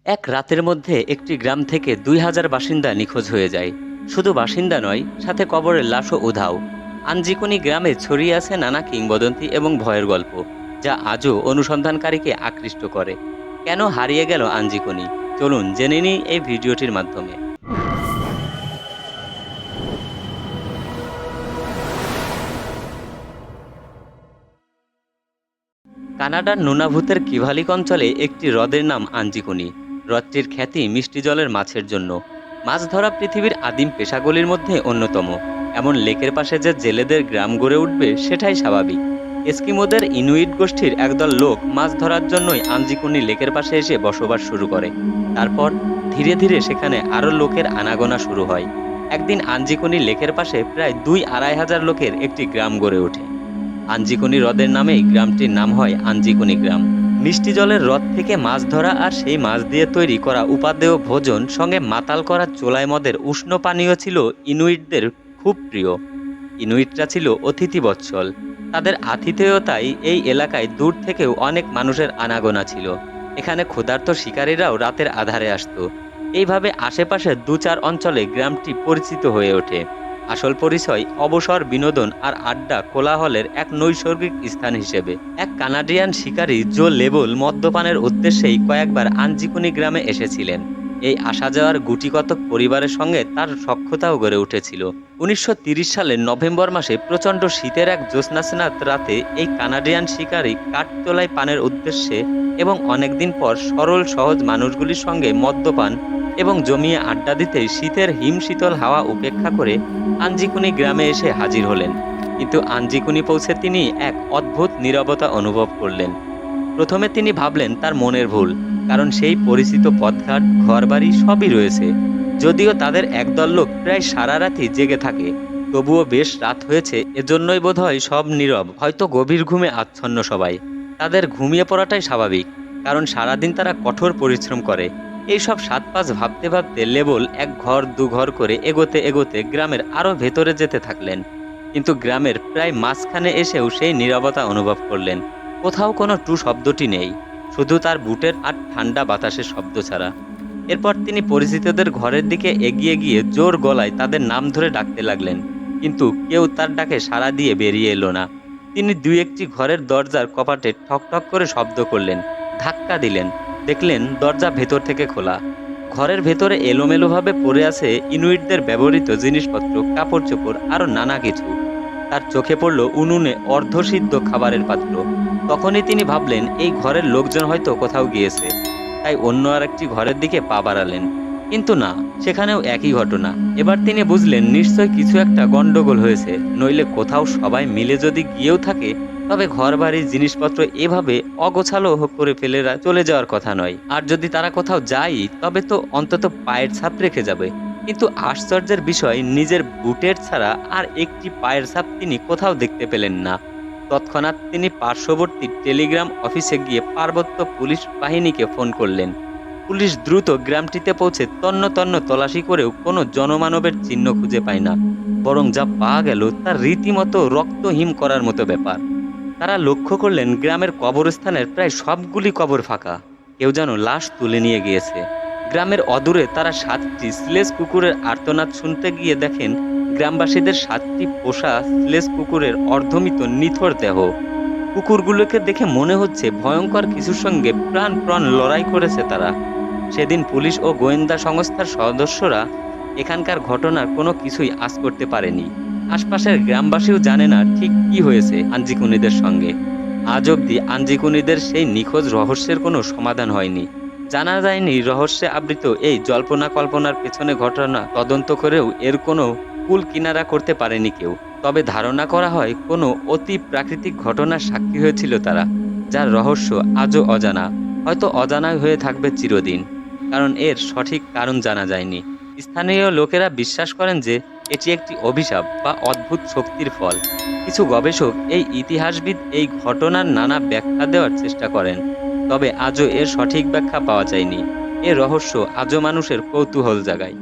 এক রাতের মধ্যে একটি গ্রাম থেকে ২,০০০ বাসিন্দা নিখোঁজ হয়ে যায়। শুধু বাসিন্দা নয়, সাথে কবরের লাশও উধাও। আঞ্জিকুনি গ্রামে ছড়িয়ে আছে নানা কিংবদন্তি এবং ভয়ের গল্প, যা আজও অনুসন্ধানকারীকে আকৃষ্ট করে। কেন হারিয়ে গেল আঞ্জিকুনি? চলুন জেনে নিই এই ভিডিওটির মাধ্যমে। কানাডার নুনাভুতের কিভালিক অঞ্চলে একটি হ্রদের নাম আঞ্জিকুনি। হ্রদটির খ্যাতি মিষ্টি জলের মাছের জন্য। মাছ ধরা পৃথিবীর আদিম পেশাগুলির মধ্যে অন্যতম। এমন লেকের পাশে যে জেলেদের গ্রাম গড়ে উঠবে সেটাই স্বাভাবিক। এস্কিমোদের ইনুইট গোষ্ঠীর একদল লোক মাছ ধরার জন্যই আঞ্জিকুনি লেকের পাশে এসে বসবাস শুরু করে। তারপর ধীরে ধীরে সেখানে আরও লোকের আনাগোনা শুরু হয়। একদিন আঞ্জিকুনি লেকের পাশে প্রায় ২-২,৫০০ লোকের একটি গ্রাম গড়ে ওঠে। আঞ্জিকুনি হ্রদের নামেই গ্রামটির নাম হয় আঞ্জিকুনি গ্রাম। মিষ্টি জলের হ্রদ থেকে মাছ ধরা আর সেই মাছ দিয়ে তৈরি করা উপাদেয় ভোজন, সঙ্গে মাতাল করা চোলাই মদের উষ্ণ পানীয় ছিল ইনুইটদের খুব প্রিয়। ইনুইটরা ছিল অতিথি বৎসল। তাদের আতিথেয়তায় এই এলাকায় দূর থেকেও অনেক মানুষের আনাগোনা ছিল। এখানে ক্ষুধার্ত শিকারীরাও রাতের আধারে আসত। এইভাবে আশেপাশের ২-৪ অঞ্চলে গ্রামটি পরিচিত হয়ে ওঠে। আসল পরিচয় অবসর, বিনোদন আর আড্ডা কোলাহলের এক নৈসর্গিক স্থান হিসেবে। এক কানাডিয়ান শিকারী জো লেবল মদ্যপানের উদ্দেশ্যেই কয়েকবার আঞ্জিকুনি গ্রামে এসেছিলেন। এই আসা যাওয়ার গুটিকতক পরিবারের সঙ্গে তার সখ্যতাও গড়ে উঠেছিল। ১৯৩০ সালের নভেম্বর মাসে প্রচণ্ড শীতের এক জ্যোৎস্নাস্নাত রাতে এই কানাডিয়ান শিকারী কাঠতোলাই পানের উদ্দেশ্যে এবং অনেকদিন পর সরল সহজ মানুষগুলির সঙ্গে মদ্যপান এবং জমিয়ে আড্ডা দিতেই শীতের হিমশীতল হাওয়া উপেক্ষা করে আঞ্জিকুনি গ্রামে এসে হাজির হলেন। কিন্তু আঞ্জিকুনি পৌঁছে তিনি এক অদ্ভুত নীরবতা অনুভব করলেন। প্রথমে তিনি ভাবলেন তার মনের ভুল, কারণ সেই পরিচিত পথঘাট, ঘরবাড়ি সবই রয়েছে। যদিও তাদের একদল লোক প্রায় সারা রাতই জেগে থাকে, তবুও বেশ রাত হয়েছে, এজন্যই বোধহয় সব নীরব, হয়তো গভীর ঘুমে আচ্ছন্ন সবাই। তাদের ঘুমিয়ে পড়াটাই স্বাভাবিক, কারণ সারাদিন তারা কঠোর পরিশ্রম করে। এইসব সাত পাঁচ ভাবতে ভাবতে লেবল এক ঘর দু ঘর করে এগোতে এগোতে গ্রামের আরও ভেতরে যেতে থাকলেন। কিন্তু গ্রামের প্রায় মাঝখানে এসেও সেই নীরবতা অনুভব করলেন। কোথাও কোনো টু শব্দটি নেই, শুধু তার বুটের আর ঠান্ডা বাতাসের শব্দ ছাড়া। এরপর তিনি পরিচিতদের ঘরের দিকে এগিয়ে গিয়ে জোর গলায় তাদের নাম ধরে ডাকতে লাগলেন, কিন্তু কেউ তার ডাকে সাড়া দিয়ে বেরিয়ে এলো না। তিনি দুই একটি ঘরের দরজার কপাটে ঠক ঠক করে শব্দ করলেন, ধাক্কা দিলেন, দেখলেন দরজা ভেতর থেকে খোলা। ঘরের ভেতরে এলোমেলোভাবে পড়ে আছে ইনুইটদের ব্যবহৃত জিনিসপত্র, কাপড় চোপড়, আরও নানা কিছু। তার চোখে পড়ল উনুনে অর্ধসিদ্ধ খাবারের পাত্র। তখনই তিনি ভাবলেন এই ঘরের লোকজন হয়তো কোথাও গিয়েছে, তাই অন্য আরেকটি ঘরের দিকে পা বাড়ালেন। কিন্তু না, সেখানেও একই ঘটনা। এবার তিনি বুঝলেন নিশ্চয় কিছু একটা গন্ডগোল হয়েছে, নইলে কোথাও সবাই মিলে যদি গিয়েও থাকে, তবে ঘর বাড়ির জিনিসপত্র এভাবে অগোছালো করে ফেলে চলে যাওয়ার কথা নয়। আর যদি তারা কোথাও যায়, তবে তো অন্তত পায়ের ছাপ রেখে যাবে। কিন্তু আশ্চর্যের বিষয়, নিজের বুটের ছাড়া আর একটি পায়ের ছাপ তিনি কোথাও দেখতে পেলেন না। তৎক্ষণাৎ তিনি পার্শ্ববর্তী টেলিগ্রাম অফিসে গিয়ে পার্বত্য পুলিশ বাহিনীকে ফোন করলেন। পুলিশ দ্রুত গ্রামটিতে পৌঁছে তন্ন তন্ন তল্লাশি করেও কোনো জনমানবের চিহ্ন খুঁজে পায় না। বরং যা পাওয়া গেল তা রীতিমতো রক্তহীন করার মতো ব্যাপার। তারা লক্ষ্য করলেন গ্রামের কবরস্থানের প্রায় সবগুলি কবর ফাঁকা, কেউ যেন লাশ তুলে নিয়ে গিয়েছে। গ্রামের অদূরে তারা 7টি স্লেজ কুকুরের আর্তনাদ শুনতে গিয়ে দেখেন গ্রামবাসীদের 7টি পোষা স্লেজ কুকুরের অর্ধমৃত নিথর দেহ। কুকুরগুলোকে দেখে মনে হচ্ছে ভয়ঙ্কর কিছুর সঙ্গে প্রাণ লড়াই করেছে তারা। সেদিন পুলিশ ও গোয়েন্দা সংস্থার সদস্যরা এখানকার ঘটনার কোনো কিছুই আঁচ করতে পারেনি। আশপাশের গ্রামবাসীও জানে না ঠিক কি হয়েছে আঞ্জিকুনিদের সঙ্গে। আজ অবধি আঞ্জিকুনিদের সেই নিখোঁজ রহস্যের কোনো সমাধান হয়নি। জানা যায়নি রহস্যে আবৃত এই জল্পনা কল্পনার পেছনে ঘটনা তদন্ত করেও এর কোনো কুল কিনারা করতে পারেনি কেউ। তবে ধারণা করা হয় কোনো অতি প্রাকৃতিক ঘটনার সাক্ষী হয়েছিল তারা, যার রহস্য আজও অজানা, হয়তো অজানাই হয়ে থাকবে চিরদিন, কারণ এর সঠিক কারণ জানা যায়নি। স্থানীয় লোকেরা বিশ্বাস করেন যে এটি একটি অভিশাপ বা অদ্ভুত শক্তির ফল। কিছু গবেষক এই ইতিহাসবিদ এই ঘটনার নানা ব্যাখ্যা দেওয়ার চেষ্টা করেন, তবে আজও এর সঠিক ব্যাখ্যা পাওয়া যায়নি। এ রহস্য আজও মানুষের কৌতূহল জাগায়।